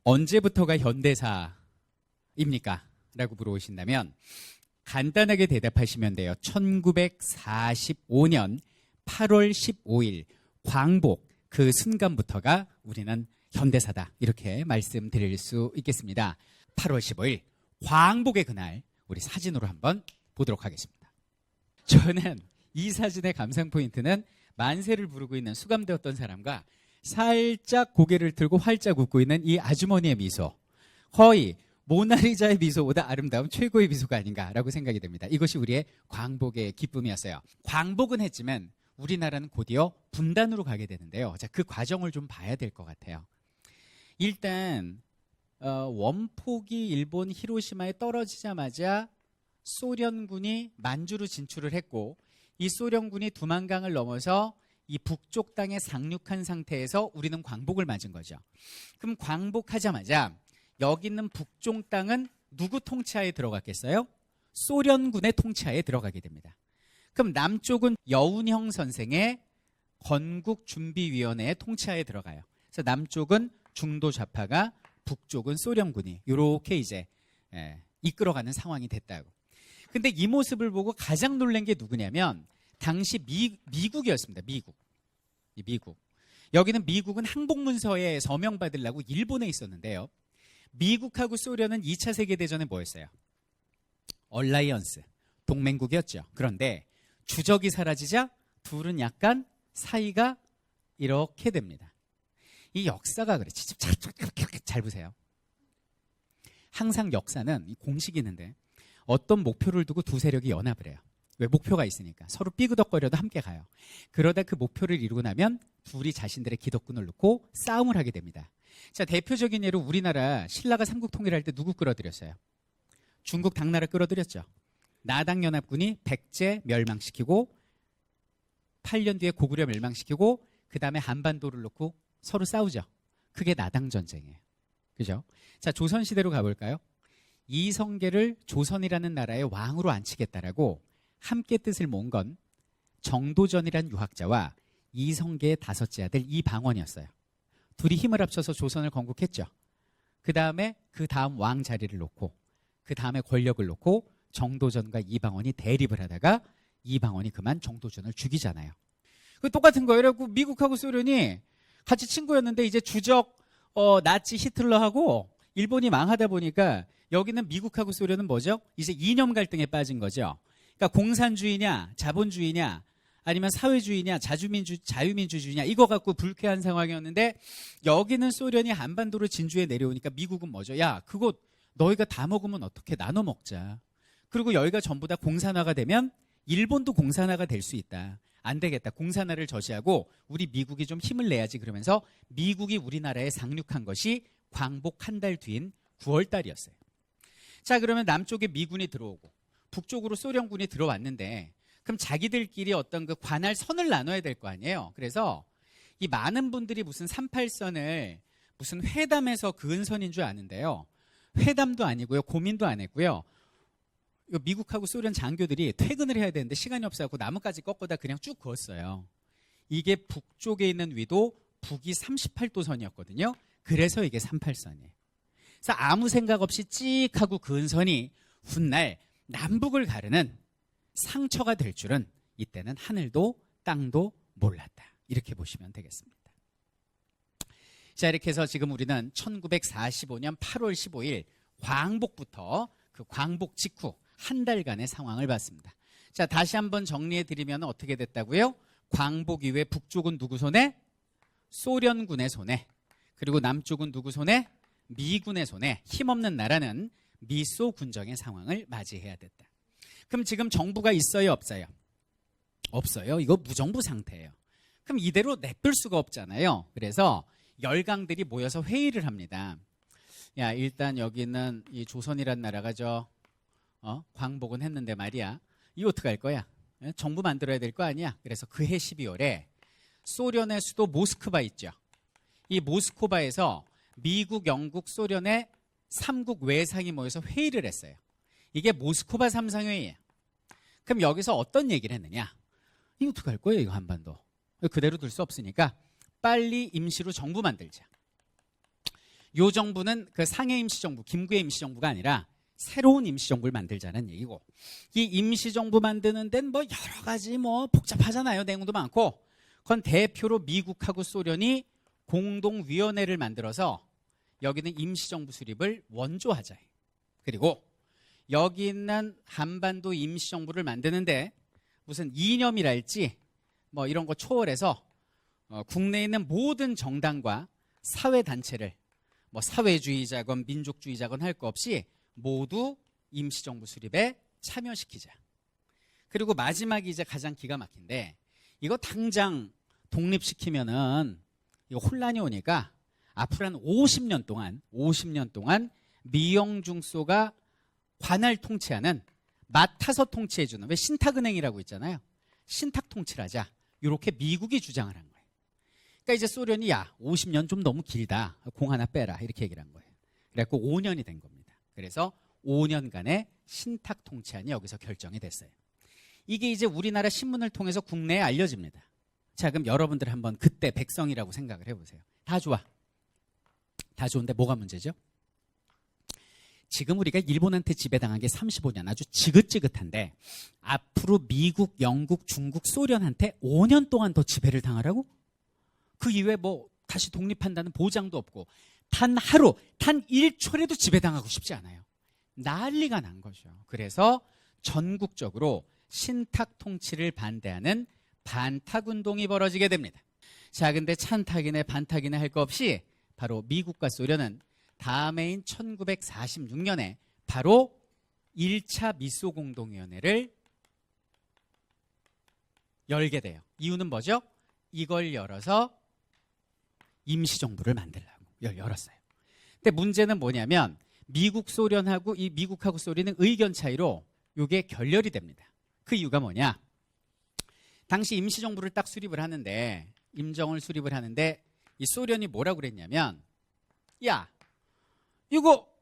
언제부터가 현대사입니까? 라고 물어보신다면 간단하게 대답하시면 돼요. 1945년 8월 15일 광복 그 순간부터가 우리는 현대사다. 이렇게 말씀드릴 수 있겠습니다. 8월 15일 광복의 그날 우리 사진으로 한번 보도록 하겠습니다. 저는 이 사진의 감상 포인트는 만세를 부르고 있는 수감되었던 사람과 살짝 고개를 들고 활짝 웃고 있는 이 아주머니의 미소. 거의 모나리자의 미소보다 아름다운 최고의 미소가 아닌가라고 생각이 됩니다. 이것이 우리의 광복의 기쁨이었어요. 광복은 했지만 우리나라는 곧이어 분단으로 가게 되는데요. 자, 그 과정을 좀 봐야 될 것 같아요. 일단 원폭이 일본 히로시마에 떨어지자마자 소련군이 만주로 진출을 했고 이 소련군이 두만강을 넘어서 이 북쪽 땅에 상륙한 상태에서 우리는 광복을 맞은 거죠. 그럼 광복하자마자 여기 있는 북쪽 땅은 누구 통치하에 들어갔겠어요? 소련군의 통치하에 들어가게 됩니다. 그럼 남쪽은 여운형 선생의 건국준비위원회의 통치하에 들어가요. 그래서 남쪽은 중도 좌파가, 북쪽은 소련군이 이렇게 이제 이끌어가는 상황이 됐다고. 근데 이 모습을 보고 가장 놀란 게 누구냐면 당시 미국이었습니다. 미국. 여기는 미국은 항복문서에 서명받으려고 일본에 있었는데요. 미국하고 소련은 2차 세계대전에 뭐였어요? 얼라이언스, 동맹국이었죠. 그런데 주적이 사라지자 둘은 약간 사이가 이렇게 됩니다. 이 역사가 그래. 잘 보세요. 항상 역사는 공식이 있는데 어떤 목표를 두고 두 세력이 연합을 해요. 왜? 목표가 있으니까. 서로 삐그덕거려도 함께 가요. 그러다 그 목표를 이루고 나면 둘이 자신들의 기득권을 놓고 싸움을 하게 됩니다. 자, 대표적인 예로 우리나라 신라가 삼국 통일할 때 누구 끌어들였어요? 중국 당나라 끌어들였죠. 나당연합군이 백제 멸망시키고 8년 뒤에 고구려 멸망시키고 그 다음에 한반도를 놓고 서로 싸우죠. 그게 나당전쟁이에요. 그죠? 자, 조선시대로 가볼까요? 이성계를 조선이라는 나라의 왕으로 앉히겠다라고 함께 뜻을 모은 건 정도전이란 유학자와 이성계의 다섯째 아들 이방원이었어요. 둘이 힘을 합쳐서 조선을 건국했죠. 그 다음 왕 자리를 놓고 그 다음에 권력을 놓고 정도전과 이방원이 대립을 하다가 이방원이 그만 정도전을 죽이잖아요. 그 똑같은 거예요. 그래갖고 미국하고 소련이 같이 친구였는데 이제 주적 나치 히틀러하고 일본이 망하다 보니까 여기는 미국하고 소련은 뭐죠? 이제 이념 갈등에 빠진 거죠. 그러니까 공산주의냐 자본주의냐 아니면 사회주의냐 자유민주주의냐 이거 갖고 불쾌한 상황이었는데 여기는 소련이 한반도로 진주에 내려오니까 미국은 뭐죠? 야, 그거 너희가 다 먹으면 어떻게 나눠 먹자. 그리고 여기가 전부 다 공산화가 되면 일본도 공산화가 될 수 있다. 안 되겠다. 공산화를 저지하고 우리 미국이 좀 힘을 내야지. 그러면서 미국이 우리나라에 상륙한 것이 광복 한 달 뒤인 9월 달이었어요. 자, 그러면 남쪽에 미군이 들어오고 북쪽으로 소련군이 들어왔는데 그럼 자기들끼리 어떤 그 관할 선을 나눠야 될 거 아니에요. 그래서 이 많은 분들이 무슨 38선을 무슨 회담에서 그은 선인 줄 아는데요. 회담도 아니고요. 고민도 안 했고요. 미국하고 소련 장교들이 퇴근을 해야 되는데 시간이 없어서 나뭇가지 꺾고다 그냥 쭉 그었어요. 이게 북쪽에 있는 위도 북위 38도 선이었거든요. 그래서 이게 38선이에요. 그래서 아무 생각 없이 찍 하고 그은 선이 훗날 남북을 가르는 상처가 될 줄은 이때는 하늘도 땅도 몰랐다. 이렇게 보시면 되겠습니다. 자, 이렇게 해서 지금 우리는 1945년 8월 15일 광복부터 그 광복 직후 한 달간의 상황을 봤습니다. 자, 다시 한번 정리해 드리면 어떻게 됐다고요? 광복 이후에 북쪽은 누구 손에? 소련군의 손에. 그리고 남쪽은 누구 손에? 미군의 손에. 힘없는 나라는 미소 군정의 상황을 맞이해야 됐다. 그럼 지금 정부가 있어요, 없어요? 없어요. 이거 무정부 상태예요. 그럼 이대로 냅둘 수가 없잖아요. 그래서 열강들이 모여서 회의를 합니다. 야, 일단 여기는 이 조선이란 나라가 광복은 했는데 말이야. 이거 어떡할 거야? 정부 만들어야 될 거 아니야? 그래서 그해 12월에 소련의 수도 모스크바 있죠. 이 모스크바에서 미국, 영국, 소련의 3국 외상이 모여서 회의를 했어요. 이게 모스크바 삼상회의예요. 그럼 여기서 어떤 얘기를 했느냐? 이거 어떡할 거예요, 이거 한반도. 그대로 둘 수 없으니까 빨리 임시로 정부 만들자. 요 정부는 그 상해 임시정부, 김구의 임시정부가 아니라 새로운 임시정부를 만들자는 얘기고, 이 임시정부 만드는 데는 뭐 여러 가지 뭐 복잡하잖아요. 내용도 많고. 그건 대표로 미국하고 소련이 공동위원회를 만들어서 여기는 임시정부 수립을 원조하자. 그리고 여기 있는 한반도 임시정부를 만드는데 무슨 이념이랄지 뭐 이런 거 초월해서 국내에 있는 모든 정당과 사회단체를 뭐 사회주의자건 민족주의자건 할 거 없이 모두 임시정부 수립에 참여시키자. 그리고 마지막이 이제 가장 기가 막힌데, 이거 당장 독립시키면은 이거 혼란이 오니까 앞으로 한 50년 동안 미영중소가 관할 통치하는, 맡아서 통치해주는, 왜 신탁은행이라고 있잖아요. 신탁 통치를 하자. 이렇게 미국이 주장을 한 거예요. 그러니까 이제 소련이 야 50년 좀 너무 길다. 공 하나 빼라. 이렇게 얘기를 한 거예요. 그래갖고 5년이 된 겁니다. 그래서 5년간의 신탁 통치안이 여기서 결정이 됐어요. 이게 이제 우리나라 신문을 통해서 국내에 알려집니다. 자, 그럼 여러분들 한번 그때 백성이라고 생각을 해보세요. 다 좋아. 다 좋은데 뭐가 문제죠? 지금 우리가 일본한테 지배당한 게 35년, 아주 지긋지긋한데 앞으로 미국, 영국, 중국, 소련한테 5년 동안 더 지배를 당하라고? 그 이후에 뭐 다시 독립한다는 보장도 없고 단 하루, 단 1초라도 지배당하고 싶지 않아요. 난리가 난 거죠. 그래서 전국적으로 신탁 통치를 반대하는 반탁운동이 벌어지게 됩니다. 자, 근데 찬탁이네 반탁이네 할 거 없이 바로 미국과 소련은 다음 해인 1946년에 바로 1차 미소공동위원회를 열게 돼요. 이유는 뭐죠? 이걸 열어서 임시정부를 만들려고 열었어요. 근데 문제는 뭐냐면 미국하고 소련은 의견 차이로 이게 결렬이 됩니다. 그 이유가 뭐냐? 당시 임시정부를 딱 수립을 하는데, 임정을 수립을 하는데 이 소련이 뭐라고 그랬냐면, 야 이거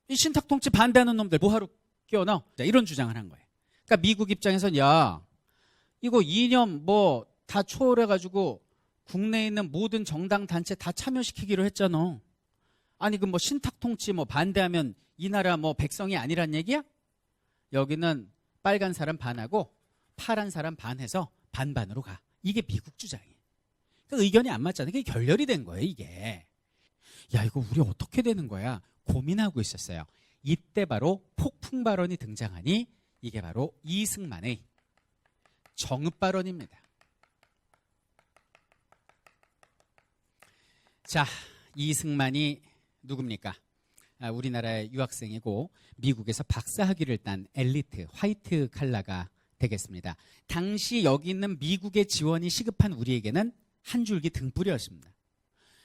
이 신탁 통치 반대하는 놈들 뭐하러 끼워넣어? 이런 주장을 한 거예요. 그러니까 미국 입장에선 야 이거 이념 뭐 다 초월해가지고 국내에 있는 모든 정당 단체 다 참여시키기로 했잖아. 아니 그 뭐 신탁 통치 뭐 반대하면 이 나라 뭐 백성이 아니란 얘기야? 여기는 빨간 사람 반하고 파란 사람 반해서 반반으로 가. 이게 미국 주장이에요. 그러니까 의견이 안 맞잖아요. 이게 결렬이 된 거예요, 이게. 야, 이거 우리 어떻게 되는 거야? 고민하고 있었어요. 이때 바로 폭풍 발언이 등장하니 이게 바로 이승만의 정읍 발언입니다. 자, 이승만이 누굽니까? 우리나라의 유학생이고 미국에서 박사학위를 딴 엘리트 화이트 칼라가 되겠습니다. 당시 여기 있는 미국의 지원이 시급한 우리에게는 한 줄기 등불이었습니다.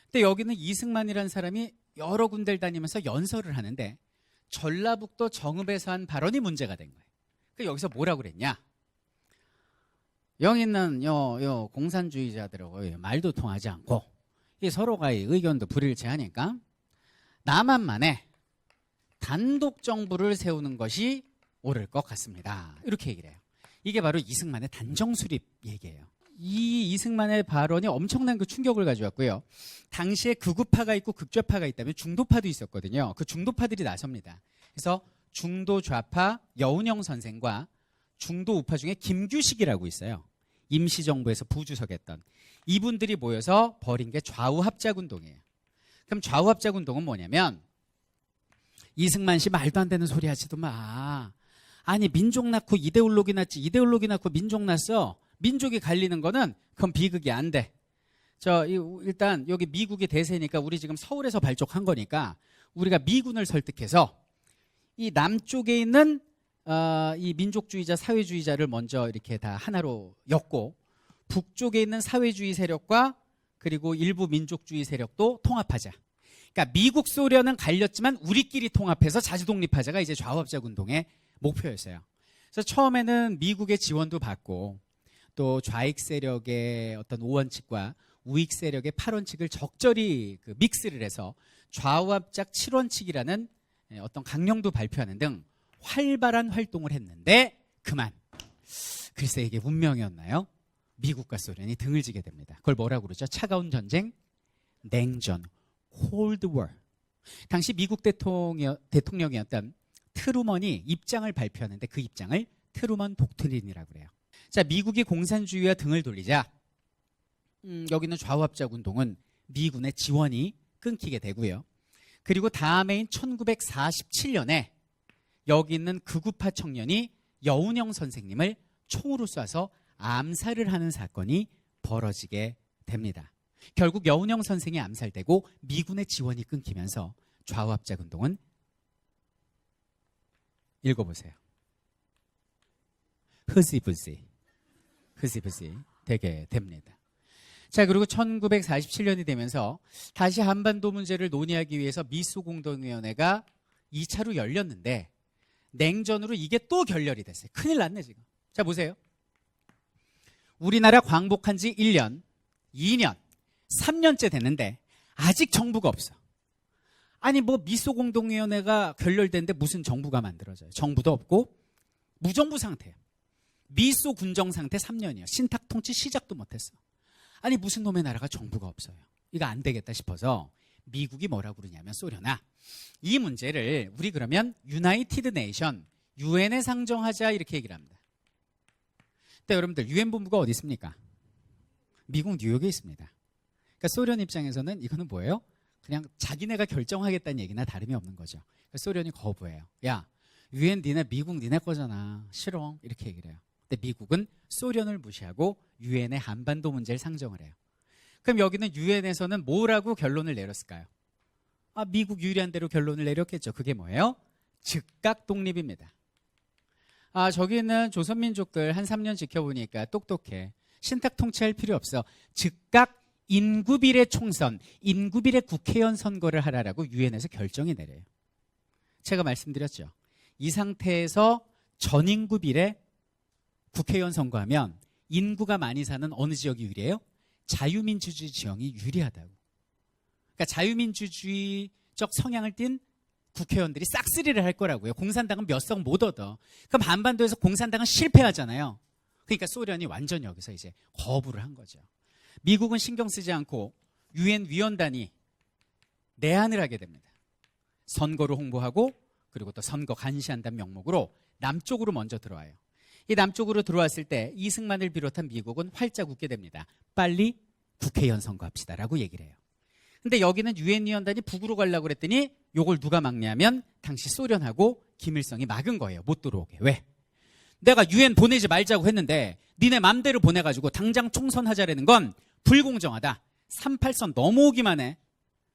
근데 여기는 이승만이라는 사람이 여러 군데를 다니면서 연설을 하는데 전라북도 정읍에서 한 발언이 문제가 된 거예요. 그러니까 여기서 뭐라고 그랬냐? 여기 있는 요 공산주의자들하고 말도 통하지 않고 서로가의 의견도 불일치하니까 남한만의 단독 정부를 세우는 것이 옳을 것 같습니다. 이렇게 얘기를 해요. 이게 바로 이승만의 단정 수립 얘기예요. 이 이승만의 발언이 엄청난 그 충격을 가져왔고요. 당시에 극우파가 있고 극좌파가 있다면 중도파도 있었거든요. 그 중도파들이 나섭니다. 그래서 중도 좌파 여운형 선생과 중도 우파 중에 김규식이라고 있어요. 임시정부에서 부주석했던 이분들이 모여서 벌인 게 좌우합작운동이에요. 그럼 좌우합작운동은 뭐냐면 이승만 씨 말도 안 되는 소리 하지도 마. 아니 민족 낳고 이데올로기 낳지, 이데올로기 낳고 민족 낳았어. 민족이 갈리는 거는 그건 비극이 안 돼. 일단 여기 미국이 대세니까 우리 지금 서울에서 발족한 거니까 우리가 미군을 설득해서 이 남쪽에 있는 이 민족주의자, 사회주의자를 먼저 이렇게 다 하나로 엮고 북쪽에 있는 사회주의 세력과 그리고 일부 민족주의 세력도 통합하자. 그러니까 미국, 소련은 갈렸지만 우리끼리 통합해서 자주독립하자가 이제 좌우합작운동의 목표였어요. 그래서 처음에는 미국의 지원도 받고 또 좌익 세력의 어떤 5원칙과 우익 세력의 8원칙을 적절히 그 믹스를 해서 좌우합작 7원칙이라는 어떤 강령도 발표하는 등 활발한 활동을 했는데 그만. 글쎄 이게 운명이었나요? 미국과 소련이 등을 지게 됩니다. 그걸 뭐라고 그러죠? 차가운 전쟁, 냉전, 콜드 워. 당시 미국 대통령이었던 트루먼이 입장을 발표하는데 그 입장을 트루먼 독트린이라고 그래요. 자, 미국이 공산주의와 등을 돌리자 여기는 좌우합작 운동은 미군의 지원이 끊기게 되고요. 그리고 다음해인 1947년에 여기 있는 극우파 청년이 여운형 선생님을 총으로 쏴서 암살을 하는 사건이 벌어지게 됩니다. 결국 여운형 선생이 암살되고 미군의 지원이 끊기면서 좌우합작 운동은 읽어보세요. 흐지부지 되게 됩니다. 자, 그리고 1947년이 되면서 다시 한반도 문제를 논의하기 위해서 미소공동위원회가 2차로 열렸는데 냉전으로 이게 또 결렬이 됐어요. 큰일 났네 지금. 자, 보세요. 우리나라 광복한 지 1년, 2년, 3년째 됐는데 아직 정부가 없어. 아니 뭐 미소공동위원회가 결렬됐는데 무슨 정부가 만들어져요. 정부도 없고 무정부 상태예요. 미소 군정 상태 3년이에요. 신탁 통치 시작도 못했어. 아니 무슨 놈의 나라가 정부가 없어요. 이거 안 되겠다 싶어서 미국이 뭐라고 그러냐면 소련아, 이 문제를 우리 그러면 유나이티드 네이션, 유엔에 상정하자 이렇게 얘기를 합니다. 근데 여러분들 유엔 본부가 어디 있습니까? 미국 뉴욕에 있습니다. 그러니까 소련 입장에서는 이거는 뭐예요? 그냥 자기네가 결정하겠다는 얘기나 다름이 없는 거죠. 그러니까 소련이 거부해요. 야, 유엔 니네 미국 니네 거잖아. 싫어. 이렇게 얘기를 해요. 근데 미국은 소련을 무시하고 유엔의 한반도 문제를 상정을 해요. 그럼 여기는 유엔에서는 뭐라고 결론을 내렸을까요? 아, 미국 유리한 대로 결론을 내렸겠죠. 그게 뭐예요? 즉각 독립입니다. 아, 저기 있는 조선민족들 한 3년 지켜보니까 똑똑해. 신탁 통치할 필요 없어. 즉각 인구비례 총선, 인구비례 국회의원 선거를 하라라고 유엔에서 결정이 내려요. 제가 말씀드렸죠. 이 상태에서 전인구 비례 국회의원 선거하면 인구가 많이 사는 어느 지역이 유리해요? 자유민주주의 지형이 유리하다고. 그러니까 자유민주주의적 성향을 띤 국회의원들이 싹쓸이를 할 거라고요. 공산당은 몇 석 못 얻어. 그럼 한반도에서 공산당은 실패하잖아요. 그러니까 소련이 완전히 여기서 이제 거부를 한 거죠. 미국은 신경 쓰지 않고 유엔 위원단이 내한을 하게 됩니다. 선거를 홍보하고 그리고 또 선거 감시한다는 명목으로 남쪽으로 먼저 들어와요. 이 남쪽으로 들어왔을 때 이승만을 비롯한 미국은 활짝 웃게 됩니다. 빨리 국회의원 선거합시다라고 얘기를 해요. 근데 여기는 유엔 위원단이 북으로 가려고 그랬더니 요걸 누가 막냐면 당시 소련하고 김일성이 막은 거예요. 못 들어오게. 왜? 내가 유엔 보내지 말자고 했는데 니네 맘대로 보내가지고 당장 총선하자라는 건 불공정하다. 38선 넘어오기만 해.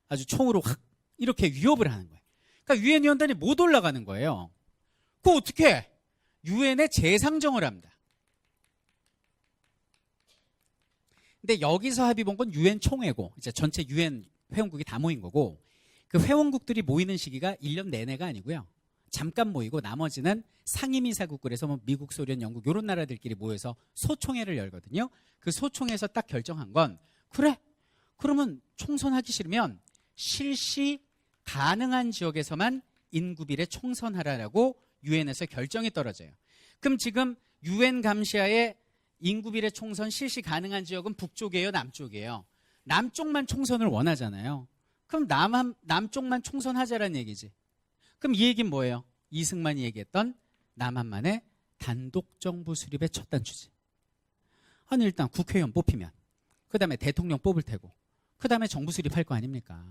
아주 총으로 확 이렇게 위협을 하는 거예요. 그러니까 유엔 위원단이 못 올라가는 거예요. 그거 어떻게 해? 유엔에 재상정을 합니다. 근데 여기서 합의 본 건 유엔 총회고 이제 전체 유엔 회원국이 다 모인 거고 그 회원국들이 모이는 시기가 1년 내내가 아니고요. 잠깐 모이고 나머지는 상임이사국 그래서 뭐 미국, 소련, 영국 이런 나라들끼리 모여서 소총회를 열거든요. 그 소총회에서 딱 결정한 건 그래. 그러면 총선하기 싫으면 실시 가능한 지역에서만 인구비례 총선하라라고 유엔에서 결정이 떨어져요. 그럼 지금 유엔 감시하에 인구비례 총선 실시 가능한 지역은 북쪽이에요, 남쪽이에요? 남쪽만 총선을 원하잖아요. 그럼 남쪽만 총선하자라는 얘기지. 그럼 이 얘기는 뭐예요? 이승만이 얘기했던 남한만의 단독정부 수립의 첫 단추지. 아니 일단 국회의원 뽑히면 그 다음에 대통령 뽑을 테고 그 다음에 정부 수립할 거 아닙니까?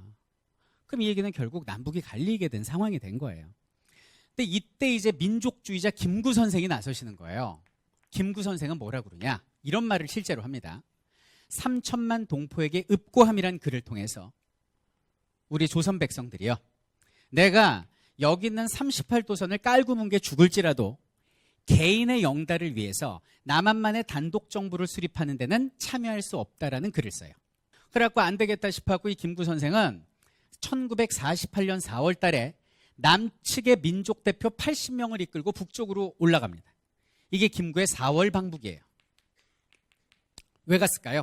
그럼 이 얘기는 결국 남북이 갈리게 된 상황이 된 거예요. 근데 이때 이제 민족주의자 김구 선생이 나서시는 거예요. 김구 선생은 뭐라 그러냐? 이런 말을 실제로 합니다. 3천만 동포에게 읍고함이란 글을 통해서 우리 조선 백성들이요. 내가 여기 있는 38도선을 깔고 뭉개 죽을지라도 개인의 영달을 위해서 남한만의 단독 정부를 수립하는 데는 참여할 수 없다라는 글을 써요. 그래갖고 안 되겠다 싶어갖고 이 김구 선생은 1948년 4월 달에 남측의 민족 대표 80명을 이끌고 북쪽으로 올라갑니다. 이게 김구의 4월 방북이에요. 왜 갔을까요?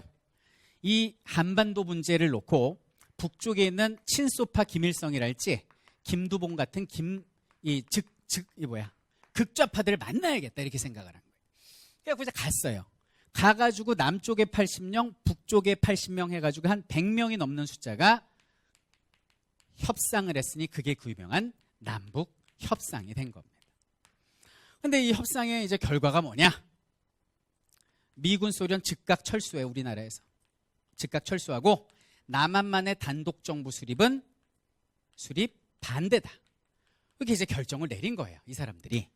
이 한반도 문제를 놓고 북쪽에 있는 친소파 김일성이랄지 김두봉 같은 극좌파들을 만나야겠다 이렇게 생각을 한 거예요. 그래서 이제 갔어요. 가가지고 남쪽에 80명, 북쪽에 80명 해가지고 한 100명이 넘는 숫자가 협상을 했으니 그게 그 유명한 남북 협상이 된 겁니다. 근데 이 협상의 이제 결과가 뭐냐? 미군 소련 즉각 철수해. 우리나라에서 즉각 철수하고 남한만의 단독 정부 수립 반대다. 이렇게 이제 결정을 내린 거예요, 이 사람들이.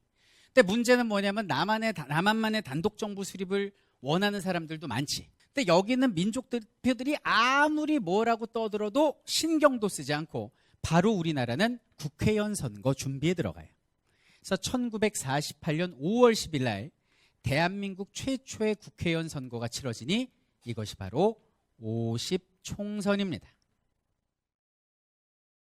근데 문제는 뭐냐면 남한만의 단독 정부 수립을 원하는 사람들도 많지. 근데 여기는 민족 대표들이 아무리 뭐라고 떠들어도 신경도 쓰지 않고 바로 우리나라는 국회의원 선거 준비에 들어가요. 그래서 1948년 5월 10일 날 대한민국 최초의 국회의원 선거가 치러지니 이것이 바로 50총선입니다.